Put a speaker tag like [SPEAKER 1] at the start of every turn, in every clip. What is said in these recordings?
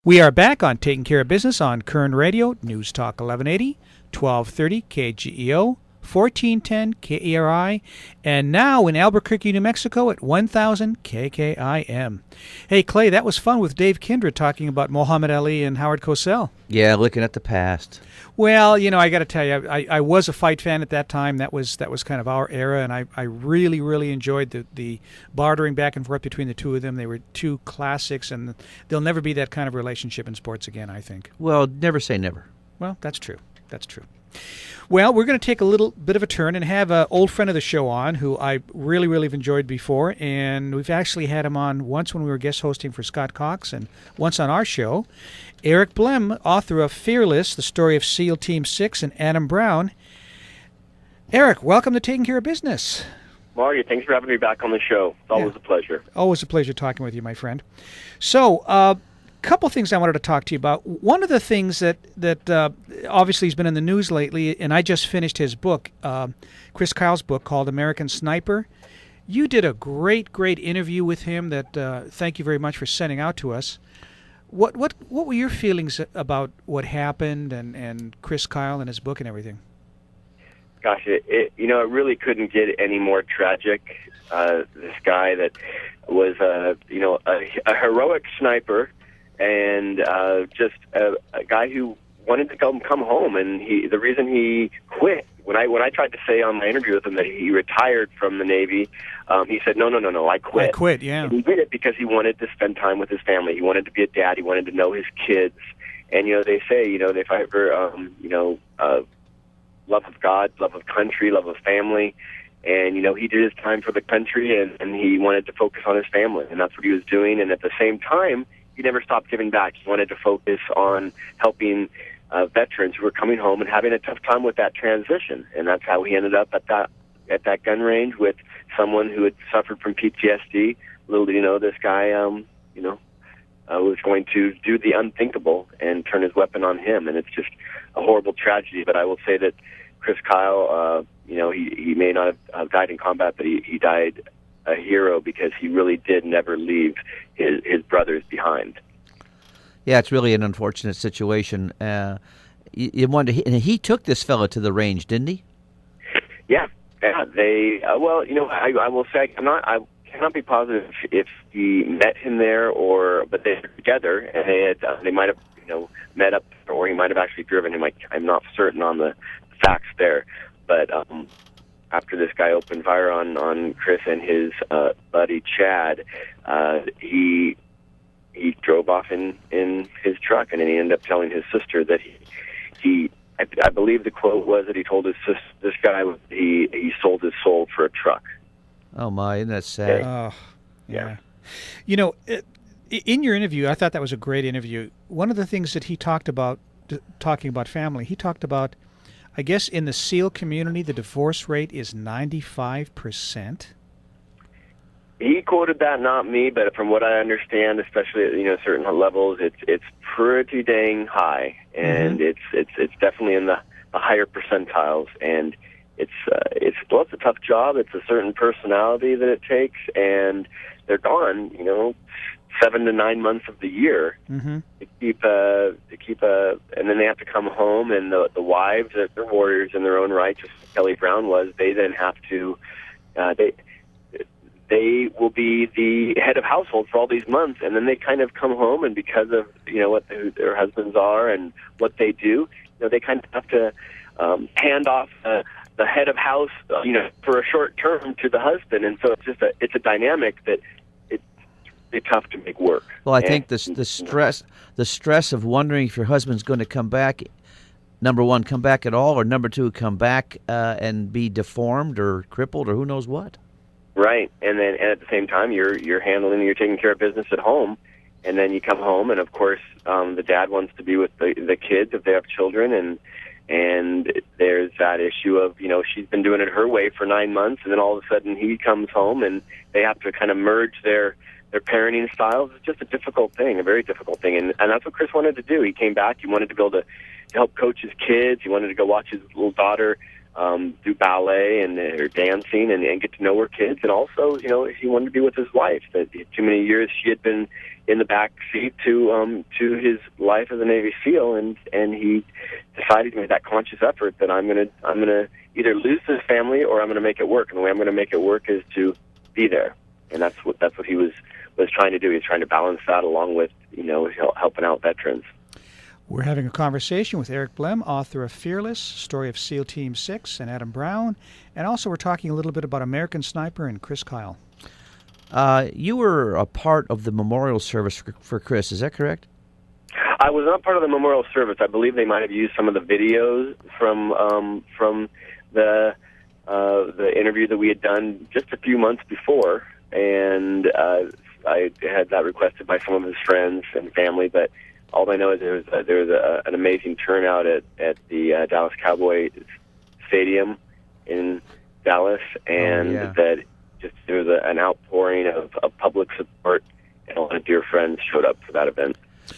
[SPEAKER 1] We are back on Taking Care of Business on Koerner Radio, News Talk 1180, 1230 KGEO, 1410 KERI, and now in Albuquerque, New Mexico at 1000 KKIM. Hey, Clay, that was fun with Dave Kindred talking about Muhammad Ali and Howard Cosell.
[SPEAKER 2] Yeah, looking at the past.
[SPEAKER 1] Well, I got to tell you, I was a fight fan at that time. That was kind of our era, and I really, really enjoyed the bartering back and forth between the two of them. They were two classics, and there'll never be that kind of relationship in sports again, I think.
[SPEAKER 2] Well, never say never.
[SPEAKER 1] Well, that's true. That's true. Well, we're going to take a little bit of a turn and have an old friend of the show on who I really, really have enjoyed before, and we've actually had him on once when we were guest hosting for Scott Cox and once on our show. Eric Blehm, author of Fearless, the story of SEAL Team 6 and Adam Brown. Eric, welcome to Taking Care of Business.
[SPEAKER 3] Marty, thanks for having me back on the show. It's always a pleasure.
[SPEAKER 1] Always a pleasure talking with you, my friend. So, couple things I wanted to talk to you about. One of the things that obviously has been in the news lately, and I just finished his book, Chris Kyle's book called American Sniper. You did a great interview with him that thank you very much for sending out to us. What were your feelings about what happened and Chris Kyle and his book and everything?
[SPEAKER 3] Gosh, it really couldn't get any more tragic. This guy that was a heroic sniper, and just a guy who wanted to come home, and the reason he quit, when I tried to say on my interview with him that he retired from the Navy, he said, no, I quit.
[SPEAKER 1] I quit, yeah.
[SPEAKER 3] And he did it because he wanted to spend time with his family. He wanted to be a dad. He wanted to know his kids. And, they say, if I ever, love of God, love of country, love of family, and, he did his time for the country, and he wanted to focus on his family, and that's what he was doing. And at the same time, he never stopped giving back. He wanted to focus on helping veterans who were coming home and having a tough time with that transition. And that's how he ended up at that gun range with someone who had suffered from PTSD. Little did he know, this guy, was going to do the unthinkable and turn his weapon on him. And it's just a horrible tragedy. But I will say that Chris Kyle, he may not have died in combat, but he died a hero because he really did never leave his brothers behind.
[SPEAKER 2] Yeah, it's really an unfortunate situation. You wonder, and he took this fella to the range, didn't he?
[SPEAKER 3] Yeah. They I will say I cannot be positive if he met him there but they were together, and they might have met up, or he might have actually driven him. I'm not certain on the facts there, but after this guy opened fire on Chris and his buddy Chad, he drove off in his truck, and then he ended up telling his sister that I believe the quote was that he told his sister, this guy, he sold his soul for a truck.
[SPEAKER 2] Oh my, isn't that sad?
[SPEAKER 1] Oh, yeah. In your interview, I thought that was a great interview. One of the things that he talked about, talking about family, he talked about, I guess in the SEAL community, the divorce rate is 95%.
[SPEAKER 3] He quoted that, not me, but from what I understand, especially at certain levels, it's pretty dang high, and it's definitely in the higher percentiles, and it's a tough job. It's a certain personality that it takes, and they're gone 7 to 9 months of the year to keep and then they have to come home, and the wives, they're warriors in their own right, just as Kelly Brown was. They then have to they will be the head of household for all these months, and then they kind of come home, and because of what their husbands are and what they do, they kind of have to hand off the head of house for a short term to the husband, and so it's a dynamic that it's tough to make work.
[SPEAKER 2] Well, I think the stress of wondering if your husband's going to come back, number one, come back at all, or number two, come back and be deformed or crippled or who knows what.
[SPEAKER 3] Right, and at the same time, you're taking care of business at home, and then you come home, and of course, the dad wants to be with the kids if they have children, and there's that issue of she's been doing it her way for 9 months, and then all of a sudden he comes home, and they have to kind of merge their parenting styles. It's just a difficult thing, a very difficult thing, and that's what Chris wanted to do. He came back. He wanted to be able to help coach his kids. He wanted to go watch his little daughter do ballet and or dancing and get to know her kids, and also he wanted to be with his wife. That too many years she had been in the back seat to his life as a Navy SEAL, and he decided to make that conscious effort that I'm gonna either lose this family or I'm gonna make it work, and the way I'm gonna make it work is to be there, and that's what he was trying to do. He's trying to balance that along with helping out veterans.
[SPEAKER 1] We're having a conversation with Eric Blehm, author of Fearless, Story of SEAL Team 6, and Adam Brown, and also we're talking a little bit about American Sniper and Chris Kyle.
[SPEAKER 2] You were a part of the memorial service for Chris, is that correct?
[SPEAKER 3] I was not part of the memorial service. I believe they might have used some of the videos from the interview that we had done just a few months before, and I had that requested by some of his friends and family. But all I know is there was an amazing turnout at the Dallas Cowboys Stadium in Dallas, and that just there was an outpouring of public support, and a lot of dear friends showed up for that event.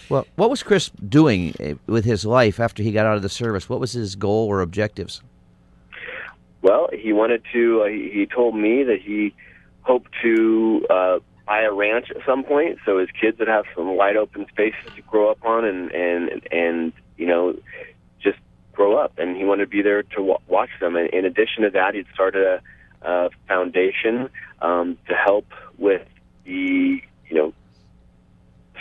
[SPEAKER 2] Well, what was Chris doing with his life after he got out of the service? What was his goal or objectives?
[SPEAKER 3] Well, he wanted to. He told me that he hoped to buy a ranch at some point, so his kids would have some wide open spaces to grow up on, and just grow up. And he wanted to be there to watch them. And in addition to that, he'd started a foundation to help with the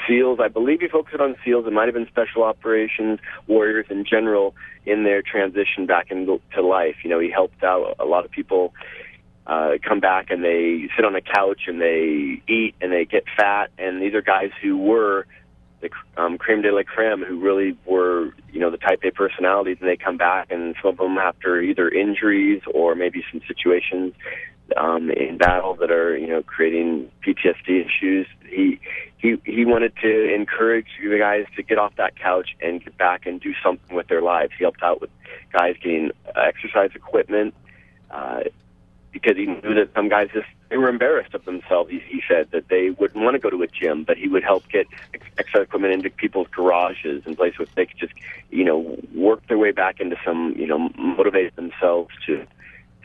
[SPEAKER 3] SEALs. I believe he focused on SEALs. It might have been special operations warriors in general in their transition back into life. He helped out a lot of people come back and they sit on a couch and they eat and they get fat. And these are guys who were the creme de la creme, who really were, the type A personalities, and they come back, and some of them after either injuries or maybe some situations in battle that are, creating PTSD issues. He wanted to encourage the guys to get off that couch and get back and do something with their lives. He helped out with guys getting exercise equipment, because he knew that some guys they were embarrassed of themselves. He said that they wouldn't want to go to a gym, but he would help get exercise equipment into people's garages and places where they could just, work their way back into some, motivate themselves to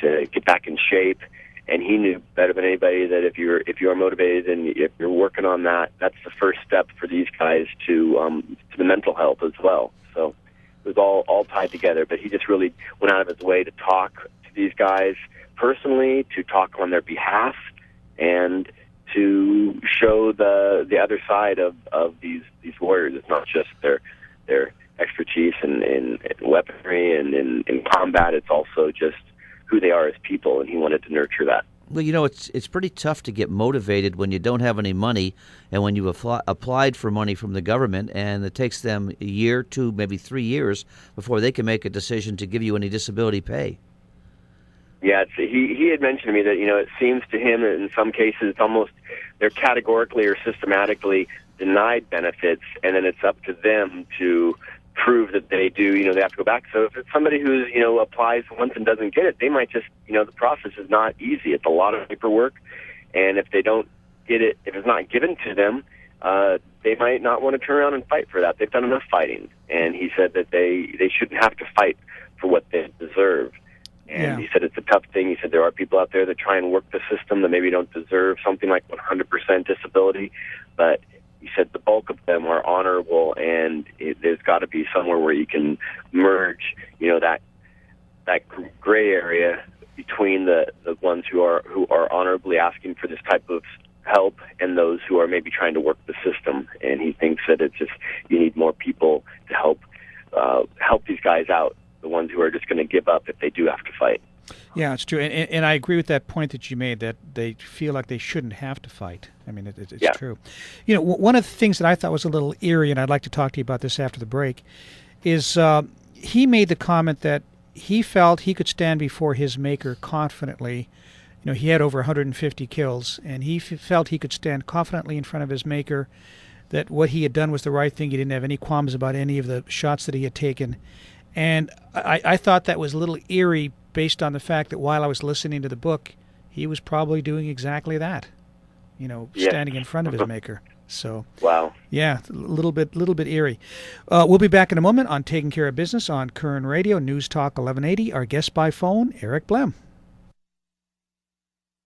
[SPEAKER 3] get back in shape. And he knew better than anybody that if you are motivated and if you're working on that, that's the first step for these guys to the mental health as well. So it was all tied together. But he just really went out of his way to talk to these guys personally, to talk on their behalf, and to show the other side of these warriors. It's not just their expertise in weaponry and in combat. It's also just who they are as people, and he wanted to nurture that.
[SPEAKER 2] Well, it's pretty tough to get motivated when you don't have any money, and when you've applied for money from the government, and it takes them a year, 2, maybe 3 years before they can make a decision to give you any disability pay.
[SPEAKER 3] Yeah, he had mentioned to me that, it seems to him that in some cases it's almost they're categorically or systematically denied benefits, and then it's up to them to prove that they do, they have to go back. So if it's somebody who's, applies once and doesn't get it, they might just, the process is not easy. It's a lot of paperwork, and if they don't get it, if it's not given to them, they might not want to turn around and fight for that. They've done enough fighting. And he said that they shouldn't have to fight for what they deserve. And he said it's a tough thing. He said there are people out there that try and work the system that maybe don't deserve something like 100% disability, but he said the bulk of them are honorable, and there's got to be somewhere where you can merge, that gray area between the ones who are honorably asking for this type of help and those who are maybe trying to work the system. And he thinks that it's just you need more people to help these guys out, the ones who are just going to give up if they do have to fight.
[SPEAKER 1] Yeah, it's true. And I agree with that point that you made, that they feel like they shouldn't have to fight. I mean, it's true. One of the things that I thought was a little eerie, and I'd like to talk to you about this after the break, is he made the comment that he felt he could stand before his maker confidently. He had over 150 kills, and he felt he could stand confidently in front of his maker, that what he had done was the right thing. He didn't have any qualms about any of the shots that he had taken. And I thought that was a little eerie based on the fact that while I was listening to the book, he was probably doing exactly that, standing in front of his maker. So,
[SPEAKER 3] wow.
[SPEAKER 1] Yeah, a little bit eerie. We'll be back in a moment on Taking Care of Business on Koerner Radio, News Talk 1180. Our guest by phone, Eric Blehm.